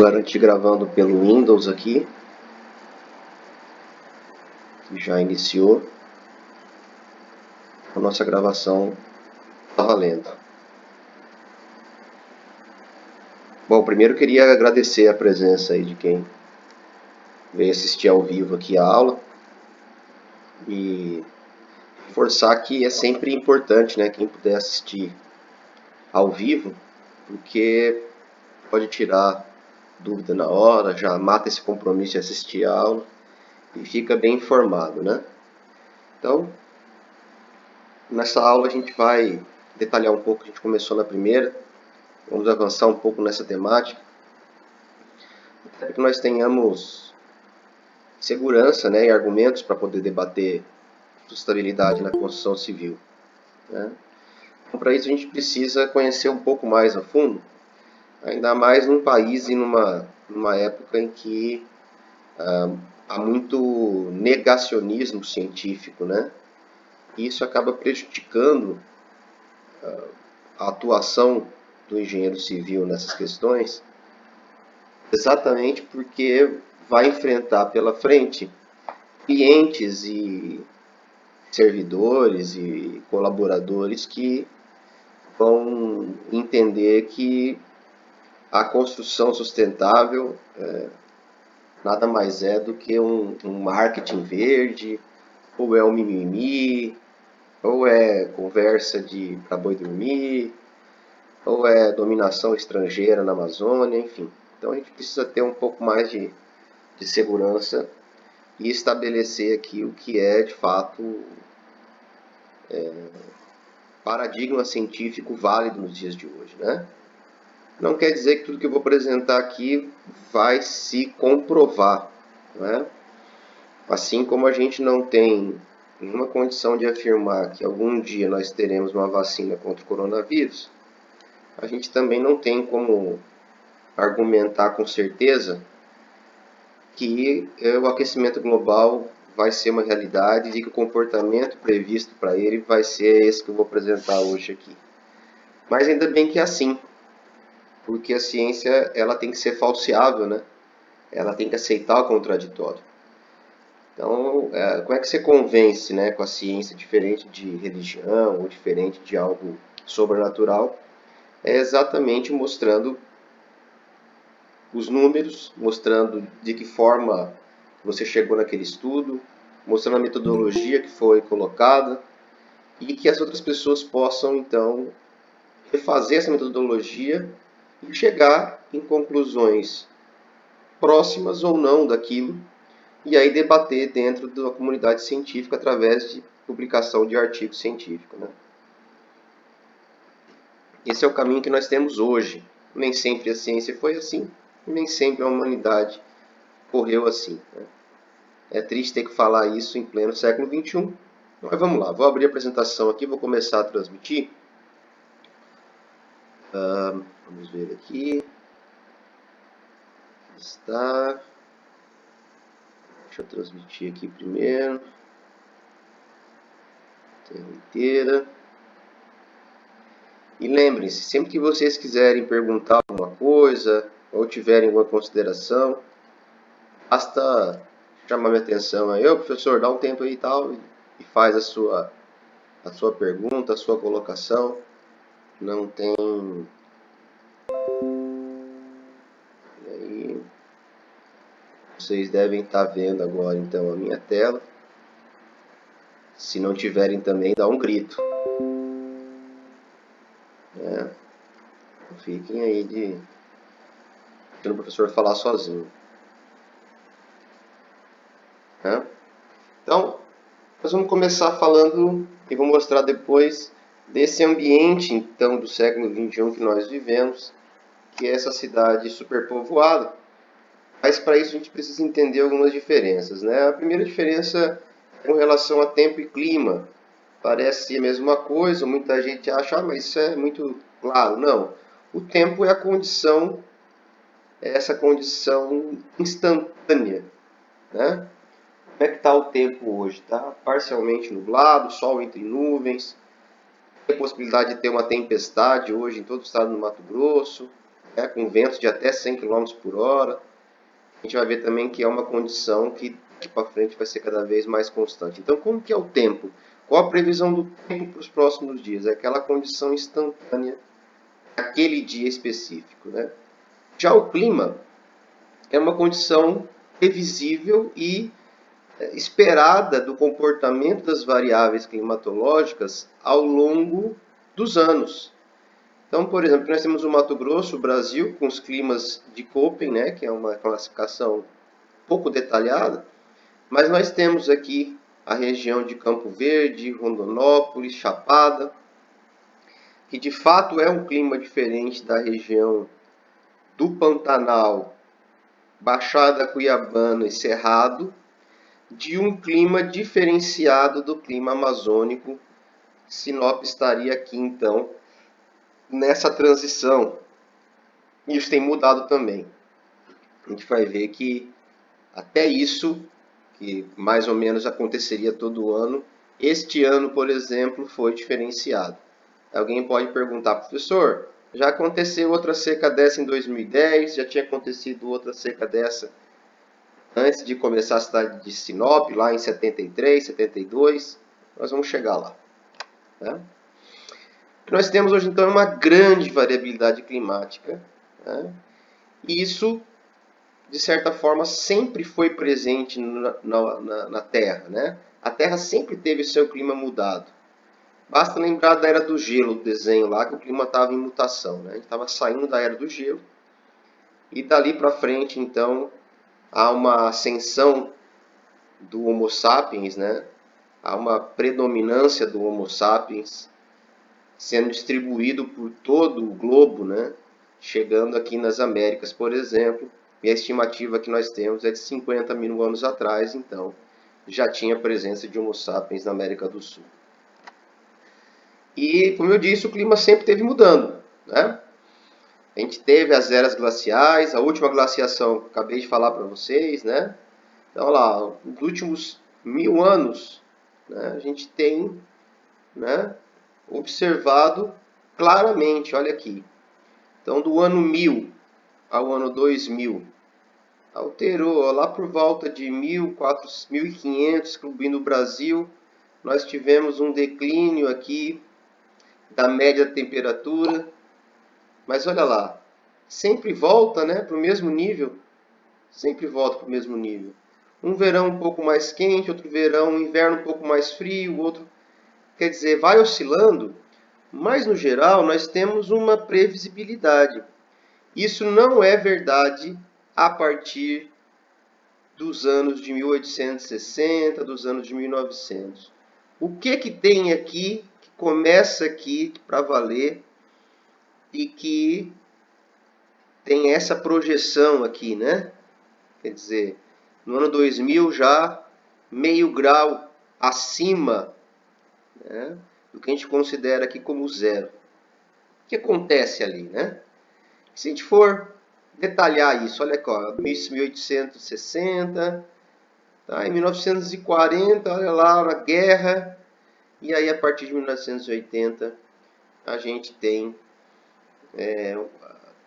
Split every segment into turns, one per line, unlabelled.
Agora gravando pelo Windows aqui, que já iniciou. A nossa gravação está valendo. Bom, primeiro queria agradecer a presença aí de quem veio assistir ao vivo aqui a aula e reforçar que é sempre importante, né, quem puder assistir ao vivo, porque pode tirar dúvida na hora, já mata esse compromisso de assistir a aula e fica bem informado, né? Então, nessa aula a gente vai detalhar um pouco, a gente começou na primeira, vamos avançar um pouco nessa temática, até que nós tenhamos segurança, né, e argumentos para poder debater sustentabilidade na construção civil, né? Então, para isso a gente precisa conhecer um pouco mais a fundo, ainda mais num país e numa época em que há muito negacionismo científico, né? E isso acaba prejudicando a atuação do engenheiro civil nessas questões, exatamente porque vai enfrentar pela frente clientes e servidores e colaboradores que vão entender que a construção sustentável nada mais é do que um marketing verde, ou é um mimimi, ou é conversa para boi dormir, ou é dominação estrangeira na Amazônia, enfim. Então a gente precisa ter um pouco mais de segurança e estabelecer aqui o que é de fato paradigma científico válido nos dias de hoje, né? Não quer dizer que tudo que eu vou apresentar aqui vai se comprovar, né? Assim como a gente não tem nenhuma condição de afirmar que algum dia nós teremos uma vacina contra o coronavírus, a gente também não tem como argumentar com certeza que o aquecimento global vai ser uma realidade e que o comportamento previsto para ele vai ser esse que eu vou apresentar hoje aqui. Mas ainda bem que é assim, porque a ciência ela tem que ser falseável, né? Ela tem que aceitar o contraditório. Então, como é que você convence, né, com a ciência diferente de religião ou diferente de algo sobrenatural? É exatamente mostrando os números, mostrando de que forma você chegou naquele estudo, mostrando a metodologia que foi colocada e que as outras pessoas possam, então, refazer essa metodologia e chegar em conclusões próximas ou não daquilo e aí debater dentro da comunidade científica através de publicação de artigos científicos, né? Esse é o caminho que nós temos hoje. Nem sempre a ciência foi assim, nem sempre a humanidade correu assim, né? É triste ter que falar isso em pleno século XXI. Mas vamos lá, vou abrir a apresentação aqui, vou começar a transmitir. Vamos ver aqui. Está. Deixa eu transmitir aqui primeiro. Tela inteira. E lembrem-se, sempre que vocês quiserem perguntar alguma coisa ou tiverem alguma consideração, basta chamar minha atenção aí, ô professor, dá um tempo aí e tal, e faz a sua pergunta, a sua colocação. Não tem. E aí, vocês devem estar vendo agora então a minha tela. Se não tiverem também, dá um grito. Não fiquem aí deixando o professor falar sozinho. Então, nós vamos começar falando e vou mostrar depois desse ambiente então do século XXI que nós vivemos, que é essa cidade superpovoada. Mas para isso a gente precisa entender algumas diferenças, né? A primeira diferença é com relação a tempo e clima. Parece a mesma coisa, muita gente acha, mas isso é muito claro. Não. O tempo é a condição, é essa condição instantânea, né? Como é que está o tempo hoje? Está parcialmente nublado, sol entre nuvens, tem a possibilidade de ter uma tempestade hoje em todo o estado do Mato Grosso, né, com ventos de até 100 km por hora. A gente vai ver também que é uma condição que daqui para frente vai ser cada vez mais constante. Então, como que é o tempo? Qual a previsão do tempo para os próximos dias? É aquela condição instantânea, aquele dia específico, né? Já o clima é uma condição previsível e esperada do comportamento das variáveis climatológicas ao longo dos anos. Então, por exemplo, nós temos o Mato Grosso, o Brasil, com os climas de Köppen, né, que é uma classificação pouco detalhada, mas nós temos aqui a região de Campo Verde, Rondonópolis, Chapada, que de fato é um clima diferente da região do Pantanal, Baixada Cuiabana e Cerrado, de um clima diferenciado do clima amazônico. Sinop estaria aqui então nessa transição. Isso tem mudado também. A gente vai ver que até isso, que mais ou menos aconteceria todo ano, este ano, por exemplo, foi diferenciado. Alguém pode perguntar, professor, já aconteceu outra seca dessa em 2010? Já tinha acontecido outra seca dessa antes de começar a cidade de Sinop, lá em 73, 72? Nós vamos chegar lá. Né? Nós temos hoje, então, uma grande variabilidade climática. Né? E isso, de certa forma, sempre foi presente na Terra. Né? A Terra sempre teve seu clima mudado. Basta lembrar da Era do Gelo, do desenho lá, que o clima estava em mutação. Né? A gente estava saindo da Era do Gelo. E dali para frente, então, há uma ascensão do Homo sapiens, né? Há uma predominância do Homo sapiens sendo distribuído por todo o globo, né? Chegando aqui nas Américas, por exemplo, e a estimativa que nós temos é de 50 mil anos atrás, então, já tinha presença de Homo sapiens na América do Sul. E, como eu disse, o clima sempre esteve mudando, né? A gente teve as eras glaciais, a última glaciação que acabei de falar para vocês, né? Então, lá, nos últimos 1000 anos, né, a gente tem, né, observado claramente, olha aqui. Então, do ano 1000 ao ano 2000, alterou lá por volta de 1400, incluindo o Brasil, nós tivemos um declínio aqui da média da temperatura, mas olha lá, sempre volta, né, para o mesmo nível, sempre volta para o mesmo nível. Um verão um pouco mais quente, outro verão, um inverno um pouco mais frio, outro, quer dizer, vai oscilando, mas no geral nós temos uma previsibilidade. Isso não é verdade a partir dos anos de 1860, dos anos de 1900. O que tem aqui, que começa aqui para valer e que tem essa projeção aqui, né? Quer dizer, no ano 2000 já meio grau acima, né, do que a gente considera aqui como zero. O que acontece ali, né? Se a gente for detalhar isso, olha aqui, ó, 1860, tá? Em 1940, olha lá, a guerra, e aí a partir de 1980 a gente tem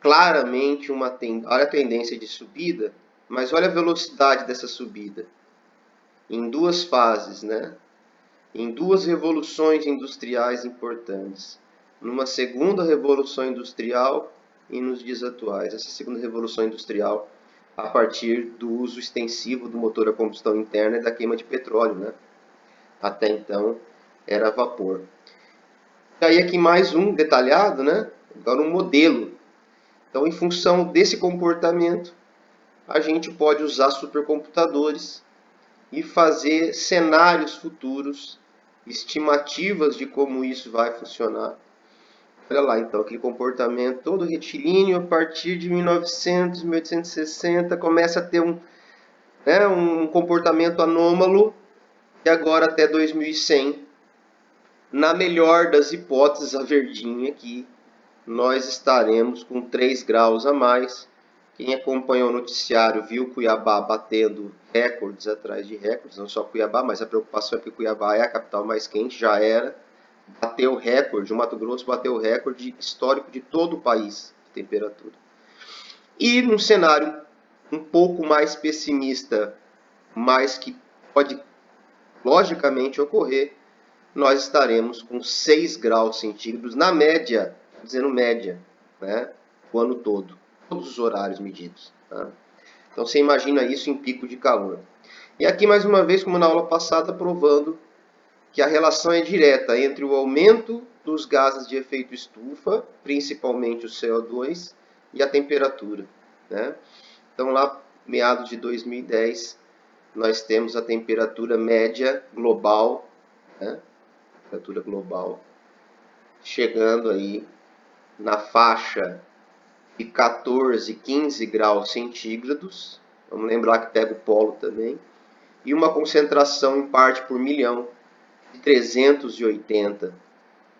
claramente olha a tendência de subida, mas olha a velocidade dessa subida, em duas fases, né? Em duas revoluções industriais importantes. Numa segunda revolução industrial e nos dias atuais. Essa segunda revolução industrial a partir do uso extensivo do motor a combustão interna e da queima de petróleo, né? Até então era vapor. E aí aqui mais um detalhado, né? Agora um modelo. Então, em função desse comportamento, a gente pode usar supercomputadores e fazer cenários futuros, estimativas de como isso vai funcionar. Olha lá, então, aquele comportamento todo retilíneo, a partir de 1900, 1860, começa a ter um comportamento anômalo, e agora até 2100, na melhor das hipóteses, a verdinha aqui, nós estaremos com 3 graus a mais. Quem acompanhou o noticiário viu Cuiabá batendo recordes atrás de recordes, não só Cuiabá, mas a preocupação é que Cuiabá é a capital mais quente, já era. Bateu o recorde, o Mato Grosso bateu o recorde histórico de todo o país de temperatura. E num cenário um pouco mais pessimista, mas que pode logicamente ocorrer, nós estaremos com 6 graus centígrados na média, dizendo média, né, o ano todo, todos os horários medidos. Tá? Então você imagina isso em pico de calor. E aqui mais uma vez, como na aula passada, provando que a relação é direta entre o aumento dos gases de efeito estufa, principalmente o CO2, e a temperatura. Né? Então lá, meados de 2010, nós temos a temperatura média global, né? Temperatura global, chegando aí na faixa de 14, 15 graus centígrados. Vamos lembrar que pega o polo também. E uma concentração em parte por milhão de 380.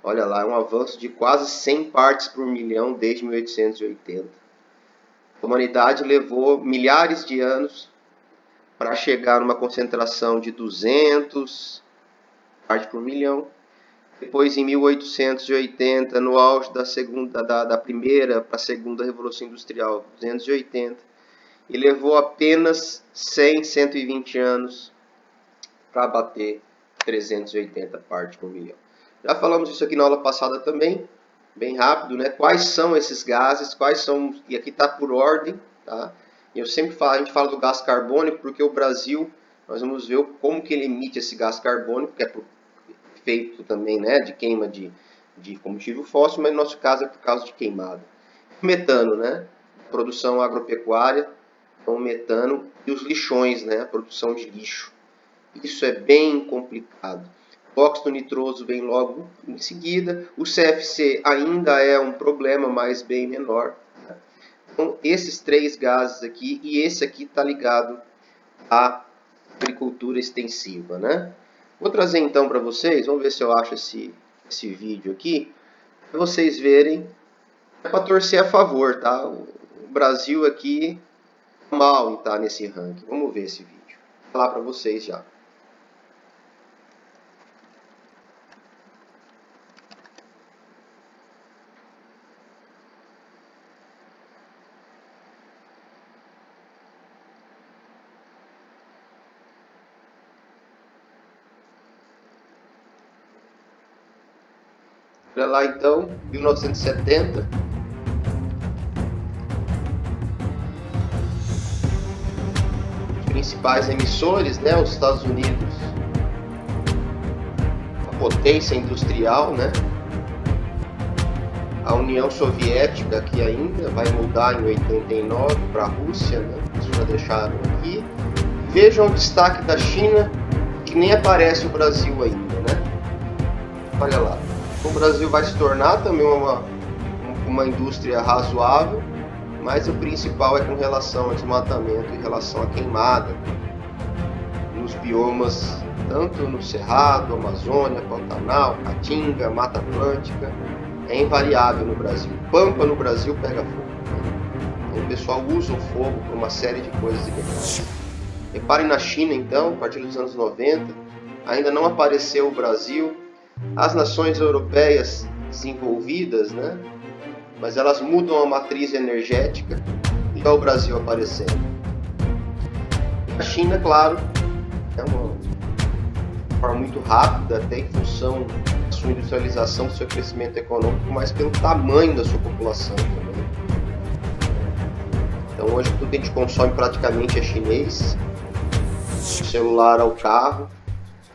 Olha lá, é um avanço de quase 100 partes por milhão desde 1880. A humanidade levou milhares de anos para chegar numa concentração de 200 partes por milhão. Depois, em 1880, no auge da primeira para a segunda Revolução Industrial, 280, e levou apenas 100, 120 anos para bater 380 partes por milhão. Já falamos isso aqui na aula passada também, bem rápido, né? Quais são esses gases, quais são, e aqui está por ordem, tá? E eu sempre falo, a gente fala do gás carbônico porque o Brasil, nós vamos ver como que ele emite esse gás carbônico, que é por feito também, né, de queima de combustível fóssil, mas no nosso caso é por causa de queimada. Metano, né, produção agropecuária, então metano, e os lixões, né, a produção de lixo. Isso é bem complicado. O óxido nitroso vem logo em seguida. O CFC ainda é um problema, mas bem menor. Então, esses 3 gases aqui, e esse aqui está ligado à agricultura extensiva, né? Vou trazer então para vocês, vamos ver se eu acho esse vídeo aqui, para vocês verem, é para torcer a favor, tá? O Brasil aqui mal em estar nesse ranking. Vamos ver esse vídeo. Vou falar para vocês já. Olha lá então, 1970. Os principais emissores, né, os Estados Unidos, a potência industrial, né? A União Soviética, que ainda vai mudar em 89 para a Rússia, né? Isso já deixaram aqui. Vejam o destaque da China, que nem aparece o Brasil ainda, né? Olha lá. O Brasil vai se tornar também uma indústria razoável, mas o principal é com relação ao desmatamento, em relação à queimada, nos biomas, tanto no Cerrado, Amazônia, Pantanal, Caatinga, Mata Atlântica, é invariável no Brasil. Pampa no Brasil pega fogo. Então, o pessoal usa o fogo para uma série de coisas diferentes. Reparem na China, então, a partir dos anos 90, ainda não apareceu o Brasil. As nações europeias desenvolvidas, né? Mas elas mudam a matriz energética e está o Brasil aparecendo. A China, claro, é uma forma muito rápida, até em função da sua industrialização, do seu crescimento econômico, mas pelo tamanho da sua população também. Então hoje tudo que a gente consome praticamente é chinês, do celular ao carro,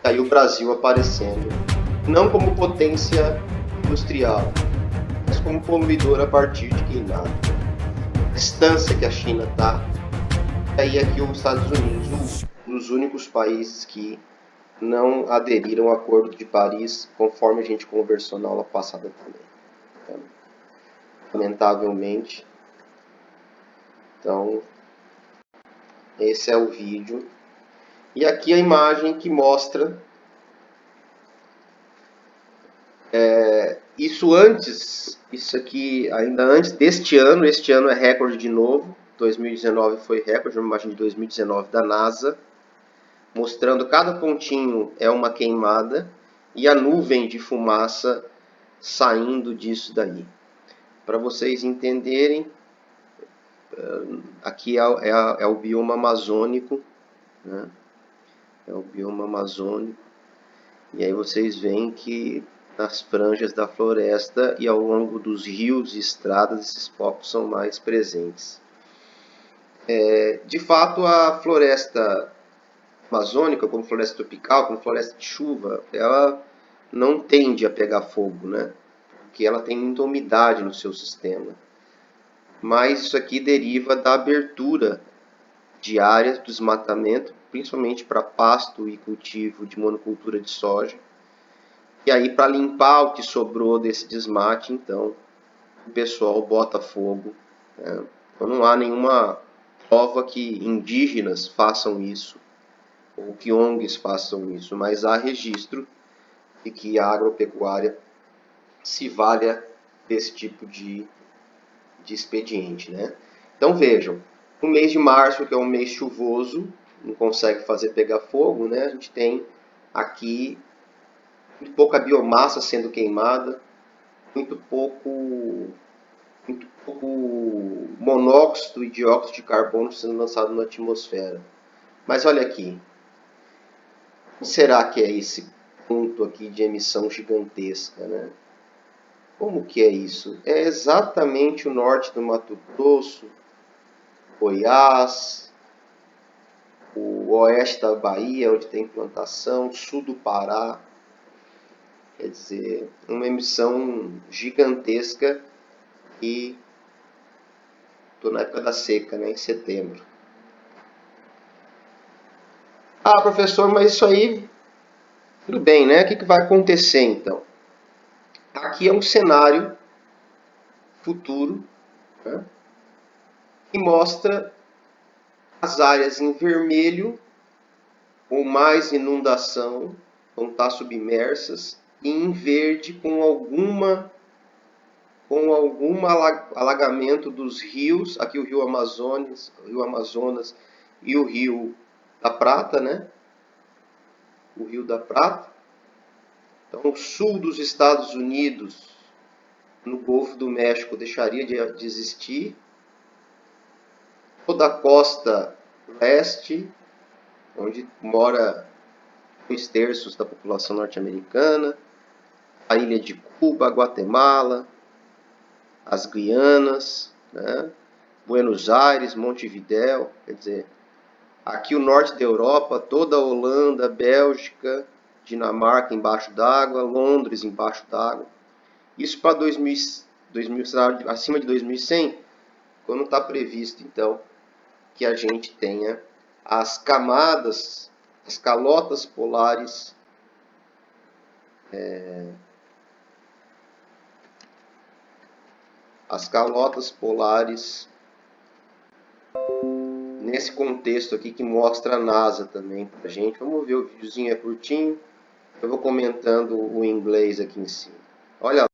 e aí o Brasil aparecendo. Não como potência industrial, mas como poluidor a partir de queimada. A distância que a China está, e aí aqui os Estados Unidos, um dos únicos países que não aderiram ao Acordo de Paris, conforme a gente conversou na aula passada também. Então, lamentavelmente. Então, esse é o vídeo. E aqui a imagem que mostra isso aqui ainda antes deste ano. Este ano é recorde de novo. 2019 foi recorde, uma imagem de 2019 da NASA, mostrando cada pontinho é uma queimada e a nuvem de fumaça saindo disso daí. Para vocês entenderem, Aqui é o bioma amazônico, né? É o bioma amazônico. E aí vocês veem que nas franjas da floresta e ao longo dos rios e estradas esses focos são mais presentes. De fato, a floresta amazônica, como floresta tropical, como floresta de chuva, ela não tende a pegar fogo, né? Porque ela tem muita umidade no seu sistema. Mas isso aqui deriva da abertura de áreas do desmatamento, principalmente para pasto e cultivo de monocultura de soja. E aí, para limpar o que sobrou desse desmate, então, o pessoal bota fogo, né? Então, não há nenhuma prova que indígenas façam isso, ou que ONGs façam isso, mas há registro de que a agropecuária se valha desse tipo de expediente, né? Então vejam, no mês de março, que é um mês chuvoso, não consegue fazer pegar fogo, né? A gente tem aqui muito pouca biomassa sendo queimada, muito pouco monóxido e dióxido de carbono sendo lançado na atmosfera. Mas olha aqui, o que será que é esse ponto aqui de emissão gigantesca, né? Como que é isso? É exatamente o norte do Mato Grosso, Goiás, o oeste da Bahia, onde tem plantação, sul do Pará. Quer dizer, uma emissão gigantesca e estou na época da seca, né, em setembro. Ah, professor, mas isso aí, tudo bem, né? O que vai acontecer então? Aqui é um cenário futuro, né, que mostra as áreas em vermelho com mais inundação, vão estar submersas, e em verde com algum alagamento dos rios, aqui o Rio Amazonas e o Rio da Prata, né? O Rio da Prata. Então, o sul dos Estados Unidos, no Golfo do México, deixaria de existir. Toda a costa leste, onde mora 2/3 da população norte-americana, a ilha de Cuba, Guatemala, as Guianas, né? Buenos Aires, Montevidéu, quer dizer, aqui o norte da Europa, toda a Holanda, Bélgica, Dinamarca embaixo d'água, Londres embaixo d'água. Isso para 2000, acima de 2100, quando está previsto então que a gente tenha as camadas, as calotas polares nesse contexto aqui que mostra a NASA também pra gente. Vamos ver, o videozinho é curtinho, eu vou comentando o inglês aqui em cima. Olha